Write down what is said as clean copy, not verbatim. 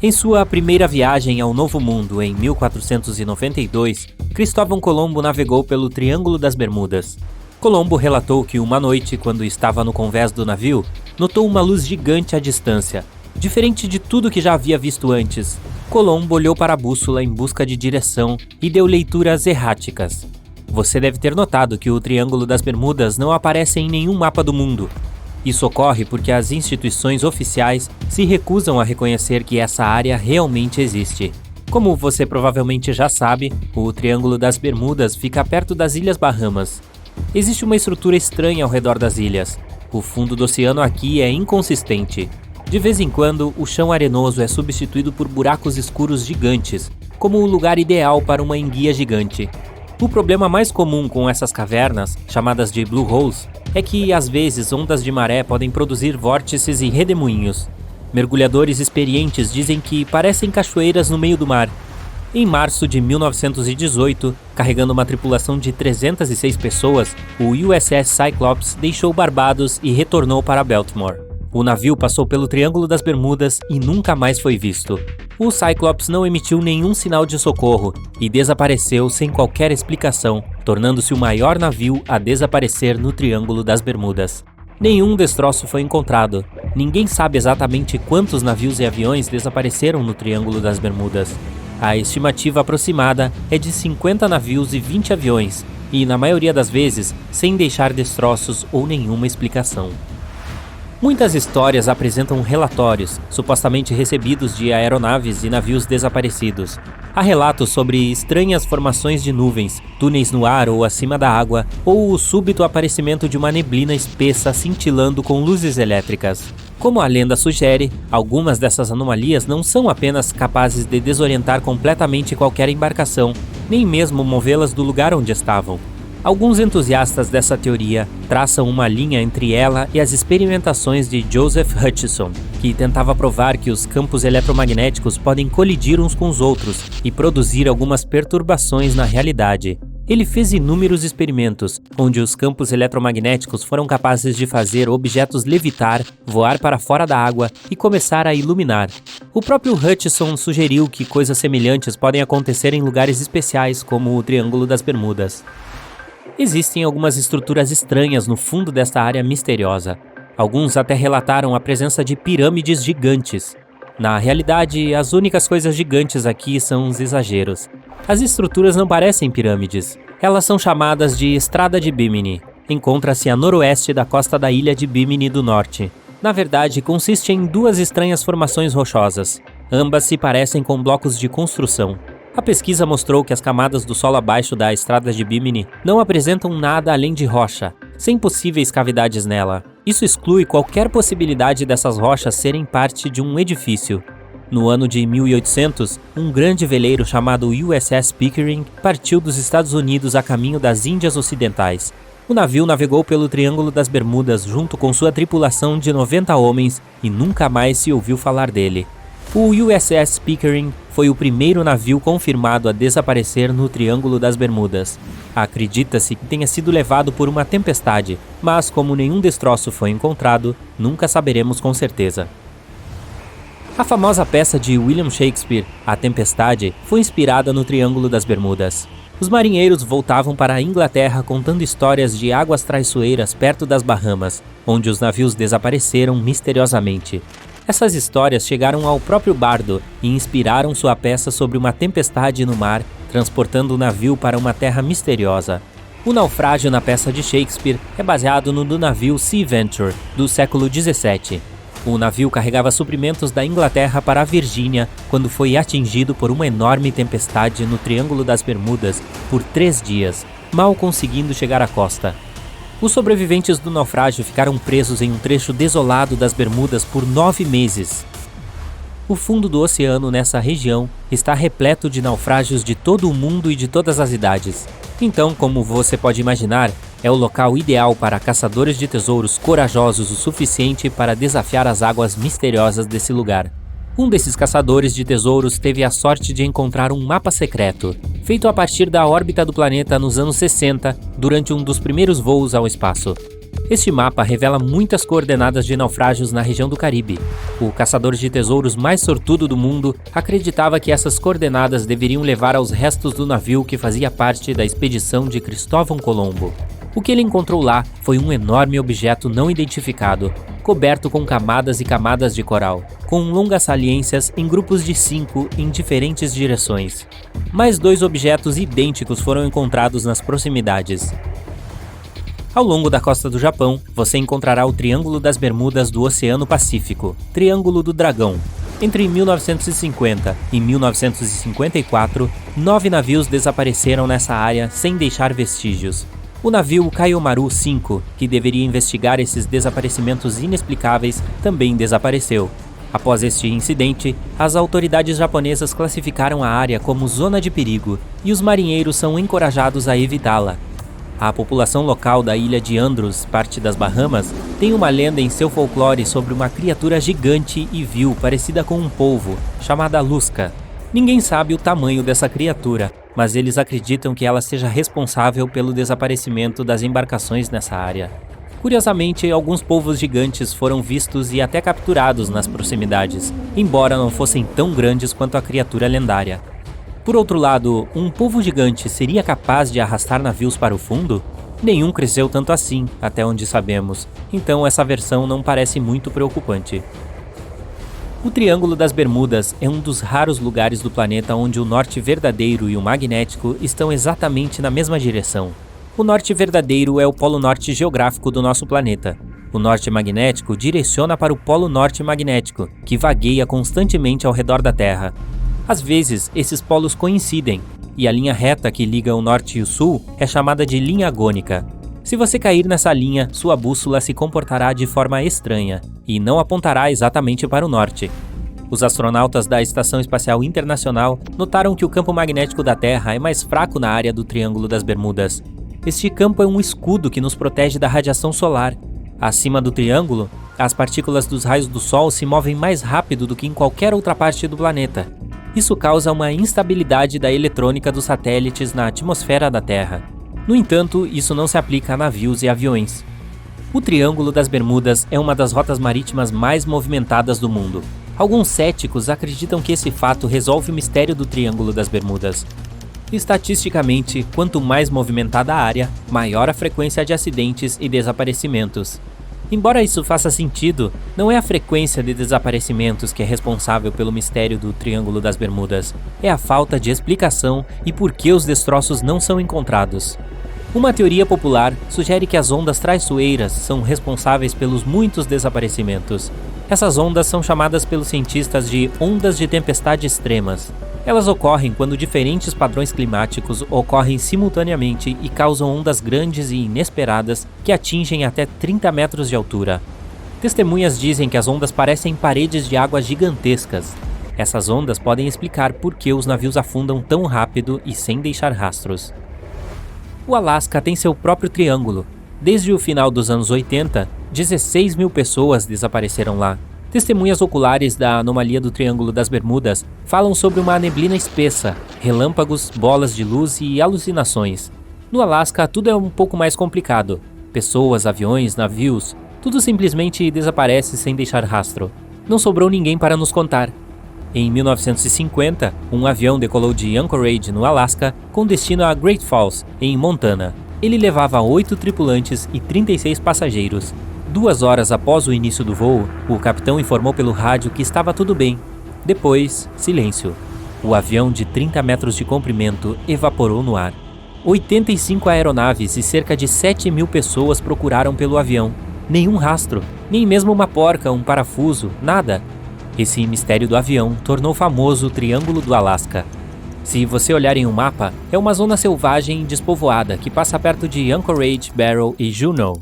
Em sua primeira viagem ao Novo Mundo em 1492, Cristóvão Colombo navegou pelo Triângulo das Bermudas. Colombo relatou que uma noite, quando estava no convés do navio, notou uma luz gigante à distância. Diferente de tudo que já havia visto antes, Colombo olhou para a bússola em busca de direção e deu leituras erráticas. Você deve ter notado que o Triângulo das Bermudas não aparece em nenhum mapa do mundo. Isso ocorre porque as instituições oficiais se recusam a reconhecer que essa área realmente existe. Como você provavelmente já sabe, o Triângulo das Bermudas fica perto das Ilhas Bahamas. Existe uma estrutura estranha ao redor das ilhas. O fundo do oceano aqui é inconsistente. De vez em quando, o chão arenoso é substituído por buracos escuros gigantes, como o lugar ideal para uma enguia gigante. O problema mais comum com essas cavernas, chamadas de blue holes, é que, às vezes, ondas de maré podem produzir vórtices e redemoinhos. Mergulhadores experientes dizem que parecem cachoeiras no meio do mar. Em março de 1918, carregando uma tripulação de 306 pessoas, o USS Cyclops deixou Barbados e retornou para Baltimore. O navio passou pelo Triângulo das Bermudas e nunca mais foi visto. O Cyclops não emitiu nenhum sinal de socorro e desapareceu sem qualquer explicação, tornando-se o maior navio a desaparecer no Triângulo das Bermudas. Nenhum destroço foi encontrado. Ninguém sabe exatamente quantos navios e aviões desapareceram no Triângulo das Bermudas. A estimativa aproximada é de 50 navios e 20 aviões, e na maioria das vezes sem deixar destroços ou nenhuma explicação. Muitas histórias apresentam relatórios, supostamente recebidos de aeronaves e navios desaparecidos. Há relatos sobre estranhas formações de nuvens, túneis no ar ou acima da água, ou o súbito aparecimento de uma neblina espessa cintilando com luzes elétricas. Como a lenda sugere, algumas dessas anomalias não são apenas capazes de desorientar completamente qualquer embarcação, nem mesmo movê-las do lugar onde estavam. Alguns entusiastas dessa teoria traçam uma linha entre ela e as experimentações de Joseph Hutchison, que tentava provar que os campos eletromagnéticos podem colidir uns com os outros e produzir algumas perturbações na realidade. Ele fez inúmeros experimentos, onde os campos eletromagnéticos foram capazes de fazer objetos levitar, voar para fora da água e começar a iluminar. O próprio Hutchison sugeriu que coisas semelhantes podem acontecer em lugares especiais, como o Triângulo das Bermudas. Existem algumas estruturas estranhas no fundo desta área misteriosa. Alguns até relataram a presença de pirâmides gigantes. Na realidade, as únicas coisas gigantes aqui são os exageros. As estruturas não parecem pirâmides. Elas são chamadas de Estrada de Bimini. Encontra-se a noroeste da costa da ilha de Bimini do Norte. Na verdade, consiste em duas estranhas formações rochosas. Ambas se parecem com blocos de construção. A pesquisa mostrou que as camadas do solo abaixo da Estrada de Bimini não apresentam nada além de rocha, sem possíveis cavidades nela. Isso exclui qualquer possibilidade dessas rochas serem parte de um edifício. No ano de 1800, um grande veleiro chamado USS Pickering partiu dos Estados Unidos a caminho das Índias Ocidentais. O navio navegou pelo Triângulo das Bermudas junto com sua tripulação de 90 homens e nunca mais se ouviu falar dele. O USS Pickering foi o primeiro navio confirmado a desaparecer no Triângulo das Bermudas. Acredita-se que tenha sido levado por uma tempestade, mas como nenhum destroço foi encontrado, nunca saberemos com certeza. A famosa peça de William Shakespeare, A Tempestade, foi inspirada no Triângulo das Bermudas. Os marinheiros voltavam para a Inglaterra contando histórias de águas traiçoeiras perto das Bahamas, onde os navios desapareceram misteriosamente. Essas histórias chegaram ao próprio bardo e inspiraram sua peça sobre uma tempestade no mar, transportando o navio para uma terra misteriosa. O naufrágio na peça de Shakespeare é baseado no do navio Sea Venture, do século XVII. O navio carregava suprimentos da Inglaterra para a Virgínia quando foi atingido por uma enorme tempestade no Triângulo das Bermudas por 3 dias, mal conseguindo chegar à costa. Os sobreviventes do naufrágio ficaram presos em um trecho desolado das Bermudas por 9 meses. O fundo do oceano nessa região está repleto de naufrágios de todo o mundo e de todas as idades. Então, como você pode imaginar, é o local ideal para caçadores de tesouros corajosos o suficiente para desafiar as águas misteriosas desse lugar. Um desses caçadores de tesouros teve a sorte de encontrar um mapa secreto, feito a partir da órbita do planeta nos anos 60, durante um dos primeiros voos ao espaço. Este mapa revela muitas coordenadas de naufrágios na região do Caribe. O caçador de tesouros mais sortudo do mundo acreditava que essas coordenadas deveriam levar aos restos do navio que fazia parte da expedição de Cristóvão Colombo. O que ele encontrou lá foi um enorme objeto não identificado, coberto com camadas e camadas de coral, com longas saliências em grupos de 5 em diferentes direções. Mais 2 objetos idênticos foram encontrados nas proximidades. Ao longo da costa do Japão, você encontrará o Triângulo das Bermudas do Oceano Pacífico, Triângulo do Dragão. Entre 1950 e 1954, 9 navios desapareceram nessa área sem deixar vestígios. O navio Kaiomaru 5, que deveria investigar esses desaparecimentos inexplicáveis, também desapareceu. Após este incidente, as autoridades japonesas classificaram a área como zona de perigo e os marinheiros são encorajados a evitá-la. A população local da ilha de Andros, parte das Bahamas, tem uma lenda em seu folclore sobre uma criatura gigante e vil parecida com um polvo, chamada Lusca. Ninguém sabe o tamanho dessa criatura, mas eles acreditam que ela seja responsável pelo desaparecimento das embarcações nessa área. Curiosamente, alguns polvos gigantes foram vistos e até capturados nas proximidades, embora não fossem tão grandes quanto a criatura lendária. Por outro lado, um polvo gigante seria capaz de arrastar navios para o fundo? Nenhum cresceu tanto assim, até onde sabemos, então essa versão não parece muito preocupante. O Triângulo das Bermudas é um dos raros lugares do planeta onde o norte verdadeiro e o magnético estão exatamente na mesma direção. O norte verdadeiro é o polo norte geográfico do nosso planeta. O norte magnético direciona para o polo norte magnético, que vagueia constantemente ao redor da Terra. Às vezes, esses polos coincidem, e a linha reta que liga o norte e o sul é chamada de linha agônica. Se você cair nessa linha, sua bússola se comportará de forma estranha, e não apontará exatamente para o norte. Os astronautas da Estação Espacial Internacional notaram que o campo magnético da Terra é mais fraco na área do Triângulo das Bermudas. Este campo é um escudo que nos protege da radiação solar. Acima do triângulo, as partículas dos raios do Sol se movem mais rápido do que em qualquer outra parte do planeta. Isso causa uma instabilidade da eletrônica dos satélites na atmosfera da Terra. No entanto, isso não se aplica a navios e aviões. O Triângulo das Bermudas é uma das rotas marítimas mais movimentadas do mundo. Alguns céticos acreditam que esse fato resolve o mistério do Triângulo das Bermudas. Estatisticamente, quanto mais movimentada a área, maior a frequência de acidentes e desaparecimentos. Embora isso faça sentido, não é a frequência de desaparecimentos que é responsável pelo mistério do Triângulo das Bermudas, é a falta de explicação e por que os destroços não são encontrados. Uma teoria popular sugere que as ondas traiçoeiras são responsáveis pelos muitos desaparecimentos. Essas ondas são chamadas pelos cientistas de ondas de tempestade extremas. Elas ocorrem quando diferentes padrões climáticos ocorrem simultaneamente e causam ondas grandes e inesperadas que atingem até 30 metros de altura. Testemunhas dizem que as ondas parecem paredes de água gigantescas. Essas ondas podem explicar por que os navios afundam tão rápido e sem deixar rastros. O Alasca tem seu próprio triângulo. Desde o final dos anos 80, 16 mil pessoas desapareceram lá. Testemunhas oculares da anomalia do Triângulo das Bermudas falam sobre uma neblina espessa, relâmpagos, bolas de luz e alucinações. No Alasca, tudo é um pouco mais complicado. Pessoas, aviões, navios, tudo simplesmente desaparece sem deixar rastro. Não sobrou ninguém para nos contar. Em 1950, um avião decolou de Anchorage, no Alasca, com destino a Great Falls, em Montana. Ele levava 8 tripulantes e 36 passageiros. 2 horas após o início do voo, o capitão informou pelo rádio que estava tudo bem. Depois, silêncio. O avião de 30 metros de comprimento evaporou no ar. 85 aeronaves e cerca de 7 mil pessoas procuraram pelo avião. Nenhum rastro, nem mesmo uma porca, um parafuso, nada. Esse mistério do avião tornou famoso o Triângulo do Alasca. Se você olhar em um mapa, é uma zona selvagem e despovoada que passa perto de Anchorage, Barrow e Juneau.